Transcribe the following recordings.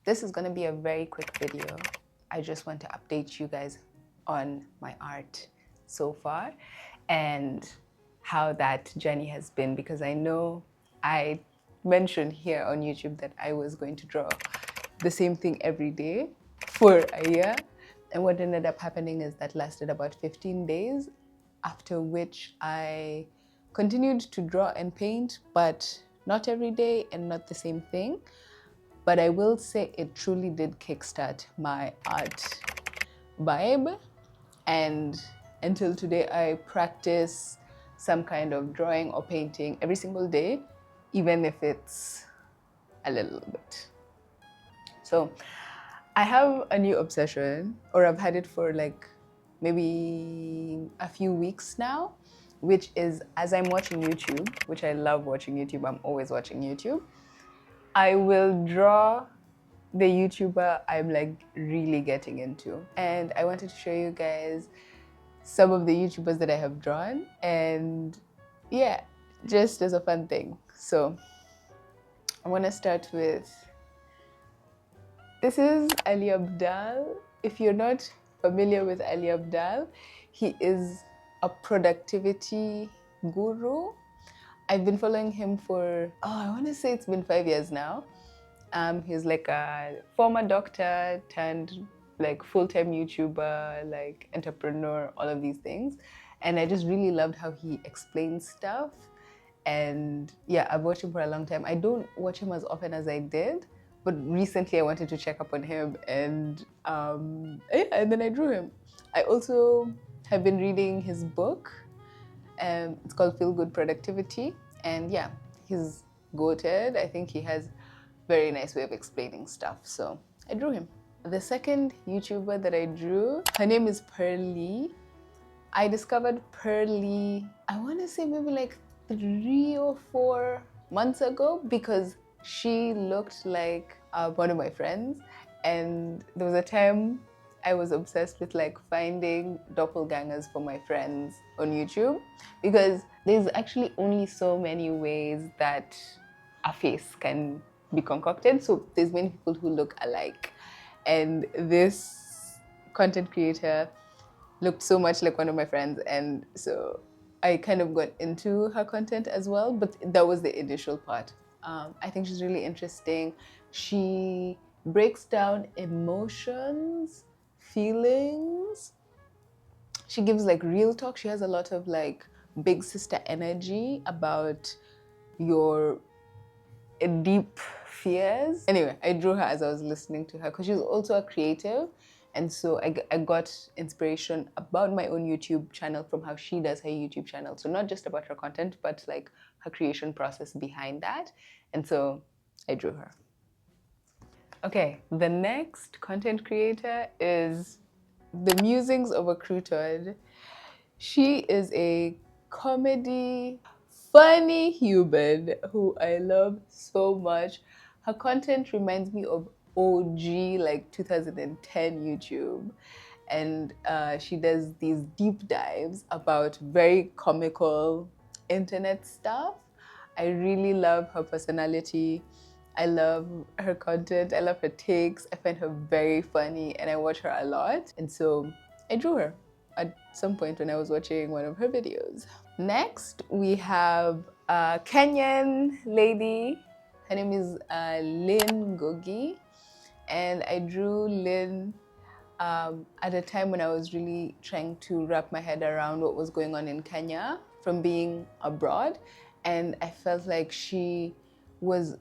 This is going to be a very quick video. I just want to update you guys on my art so far and how that journey has been, because I know I mentioned here on YouTube that I was going to draw the same thing every day for a year. And what ended up happening is that lasted about 15 days, after which I continued to draw and paint, but not every day and not the same thing. But I will say it truly did kickstart my art vibe. And until today, I practice some kind of drawing or painting every single day, even if it's a little bit. So I have a new obsession, or I've had it for like maybe a few weeks now, which is as I'm watching YouTube, which I love watching YouTube, I'm always watching YouTube, I will draw the YouTuber I'm like really getting into. And I wanted to show you guys some of the YouTubers that I have drawn, and yeah, just as a fun thing. So I want to start with, this is Ali Abdaal. If you're not familiar with Ali Abdaal, he is a productivity guru. I've been following him for, I want to say it's been 5 years now. He's like a former doctor turned like full-time YouTuber, like entrepreneur, all of these things. And I just really loved how he explains stuff. And yeah, I've watched him for a long time. I don't watch him as often as I did, but recently I wanted to check up on him, and and then I drew him. I also have been reading his book. It's called Feel Good Productivity, and yeah, he's goated. I think he has very nice way of explaining stuff, so I drew him. The second YouTuber that I drew, her name is Pearlieee. I discovered Pearlieee, I want to say maybe like 3 or 4 months ago, because she looked like one of my friends, and there was a time I was obsessed with like finding doppelgangers for my friends on YouTube, because there's actually only so many ways that a face can be concocted. So there's many people who look alike, and this content creator looked so much like one of my friends, and so I kind of got into her content as well, but that was the initial part. I think she's really interesting. She breaks down emotions, feelings. She gives like real talk. She has a lot of like big sister energy about your deep fears. Anyway, I drew her as I was listening to her, because she's also a creative, and so I got inspiration about my own YouTube channel from how she does her YouTube channel. So not just about her content, but like her creation process behind that. And so I drew her. Okay, the next content creator is the Musings of a Crouton. She is a comedy, funny human who I love so much. Her content reminds me of OG, like 2010 YouTube. And she does these deep dives about very comical internet stuff. I really love her personality. I love her content. I love her takes. I find her very funny, and I watch her a lot. And so I drew her at some point when I was watching one of her videos. Next, we have a Kenyan lady. Her name is Lynn Ngugi, and I drew Lynn at a time when I was really trying to wrap my head around what was going on in Kenya from being abroad, and I felt like she was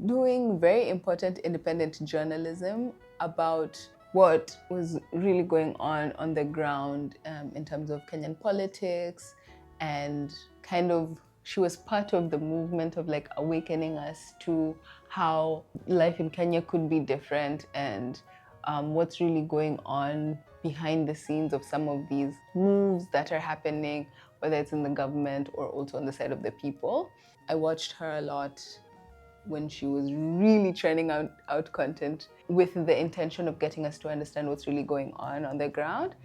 doing very important independent journalism about what was really going on the ground in terms of Kenyan politics, and kind of she was part of the movement of like awakening us to how life in Kenya could be different, and what's really going on behind the scenes of some of these moves that are happening, whether it's in the government or also on the side of the people. I watched her a lot when she was really churning out content with the intention of getting us to understand what's really going on the ground.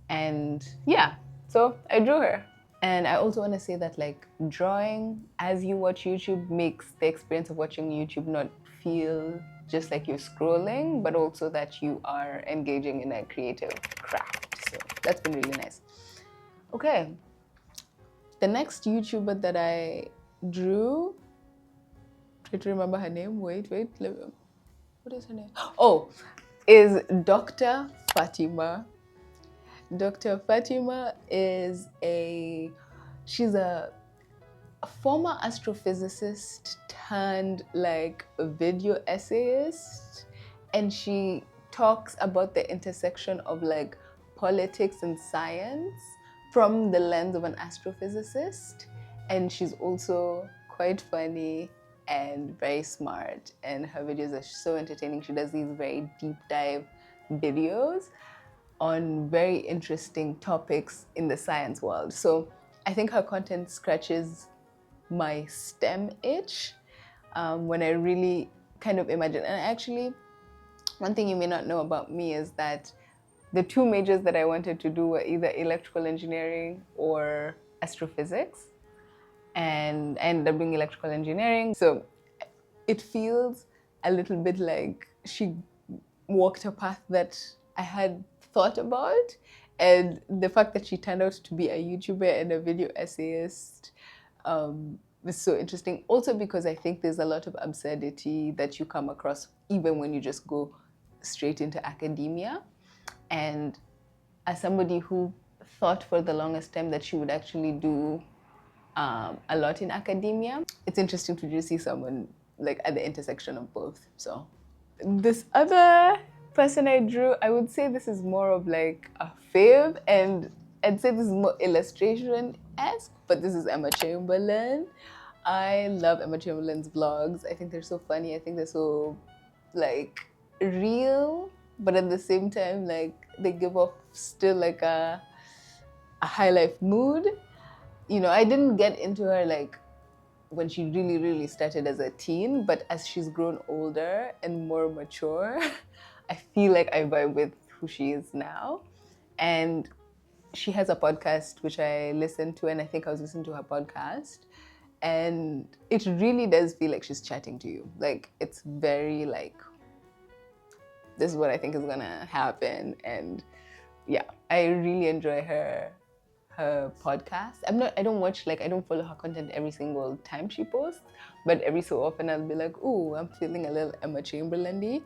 And yeah, so I drew her. And I also want to say that like drawing as you watch YouTube makes the experience of watching YouTube not feel just like you're scrolling, but also that you are engaging in a creative craft. So that's been really nice. Okay, the next YouTuber that I drew, try to remember her name. Wait, what is her name? Oh, is Dr. Fatima. Dr. Fatima is she's a former astrophysicist turned like a video essayist, and she talks about the intersection of like politics and science from the lens of an astrophysicist. And she's also quite funny and very smart, and her videos are so entertaining. She does these very deep dive videos on very interesting topics in the science world. So I think her content scratches my STEM itch when I really kind of imagine. And actually, one thing you may not know about me is that the two majors that I wanted to do were either electrical engineering or astrophysics. And I ended up doing electrical engineering. So it feels a little bit like she walked a path that I had thought about. And the fact that she turned out to be a YouTuber and a video essayist was so interesting. Also because I think there's a lot of absurdity that you come across even when you just go straight into academia. And as somebody who thought for the longest time that she would actually do a lot in academia, it's interesting to just see someone like at the intersection of both. So this other person I drew, I would say this is more of like a fave, and I'd say this is more illustration-esque, but this is Emma Chamberlain. I love Emma Chamberlain's vlogs. I think they're so funny. I think they're so like real, but at the same time, like they give off still like a high life mood. You know, I didn't get into her like when she really started as a teen, but as she's grown older and more mature, I feel like I vibe with who she is now. And she has a podcast which I listen to, and I think I was listening to her podcast, and it really does feel like she's chatting to you. Like it's very like, this is what I think is gonna happen. And yeah, I really enjoy her podcast. I don't follow her content every single time she posts, but every so often I'll be like, ooh, I'm feeling a little Emma Chamberlain-y,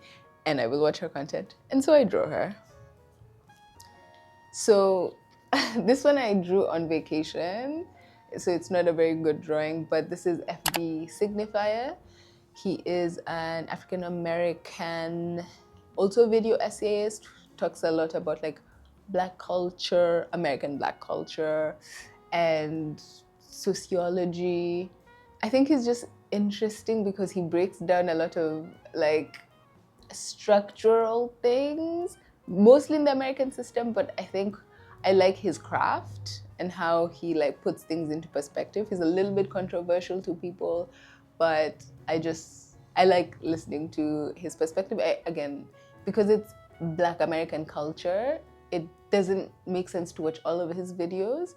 and I will watch her content. And so I draw her. So this one I drew on vacation, so it's not a very good drawing, but this is FB Signifier. He is an African American, also video essayist, talks a lot about like Black culture, American Black culture, and sociology. I think he's just interesting because he breaks down a lot of like structural things, mostly in the American system, but I think I like his craft and how he like puts things into perspective. He's a little bit controversial to people, but I like listening to his perspective. Again, because it's Black American culture, it doesn't make sense to watch all of his videos,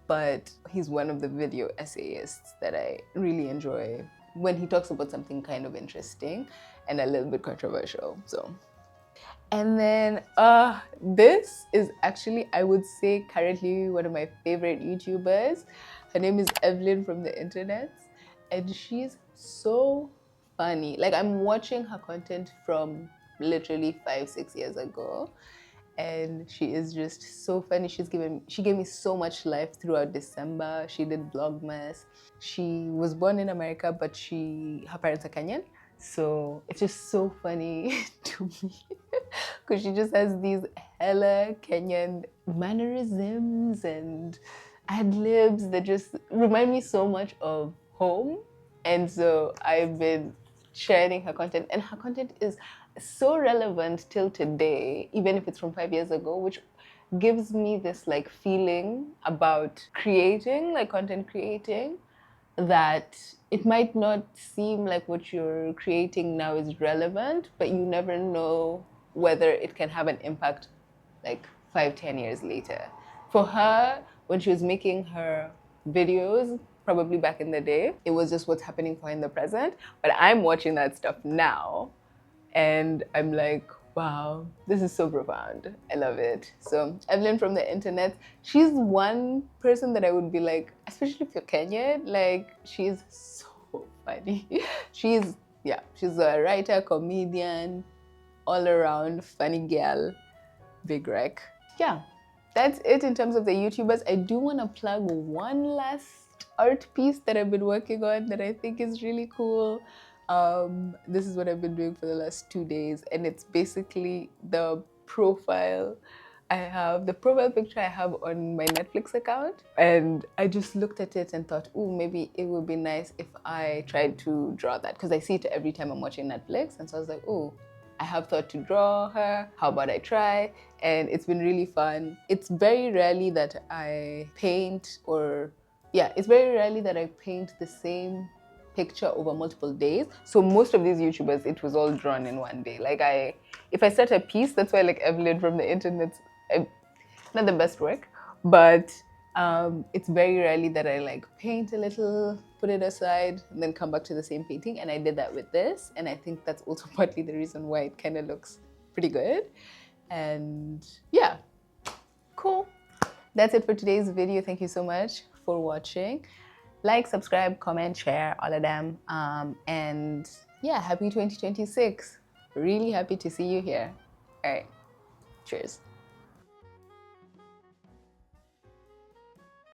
but he's one of the video essayists that I really enjoy when he talks about something kind of interesting and a little bit controversial. So, and then this is actually, I would say, currently one of my favorite YouTubers. Her name is Evelyn From the Internets, and she's so funny. Like I'm watching her content from literally 5-6 years ago, and she is just so funny. She gave me so much life throughout December. She did Vlogmas. She was born in America, but her parents are Kenyan. So it's just so funny to me because she just has these hella Kenyan mannerisms and ad-libs that just remind me so much of home. And so I've been sharing her content, and her content is so relevant till today, even if it's from 5 years ago, which gives me this like feeling about creating, like content creating, that it might not seem like what you're creating now is relevant, but you never know whether it can have an impact like 5-10 years later. For her, when she was making her videos, probably back in the day, it was just what's happening for her in the present. But I'm watching that stuff now, And I'm like, wow, this is so profound. I love it. So Evelyn from the Internet, she's one person that I would be like, especially if you're Kenyan, like she's so funny. she's she's a writer, comedian, all around funny girl, big wreck. Yeah, that's it in terms of the YouTubers. I do want to plug one last art piece that I've been working on that I think is really cool. This is what I've been doing for the last 2 days, and it's basically the profile the profile picture I have on my Netflix account. And I just looked at it and thought, oh, maybe it would be nice if I tried to draw that, because I see it every time I'm watching Netflix. And so I was like, oh, I have thought to draw her. How about I try? And it's been really fun. It's very rarely that I paint it's very rarely that I paint the same picture over multiple days. So most of these YouTubers, it was all drawn in one day. Like if I start a piece, that's why like Evelyn from the Internet, not the best work, but it's very rarely that I like paint a little, put it aside, and then come back to the same painting. And I did that with this, and I think that's also partly the reason why it kind of looks pretty good. And yeah, cool. That's it for today's video. Thank you so much for watching. Like, subscribe, comment, share, all of them. And yeah, happy 2026. Really happy to see you here. All right, cheers.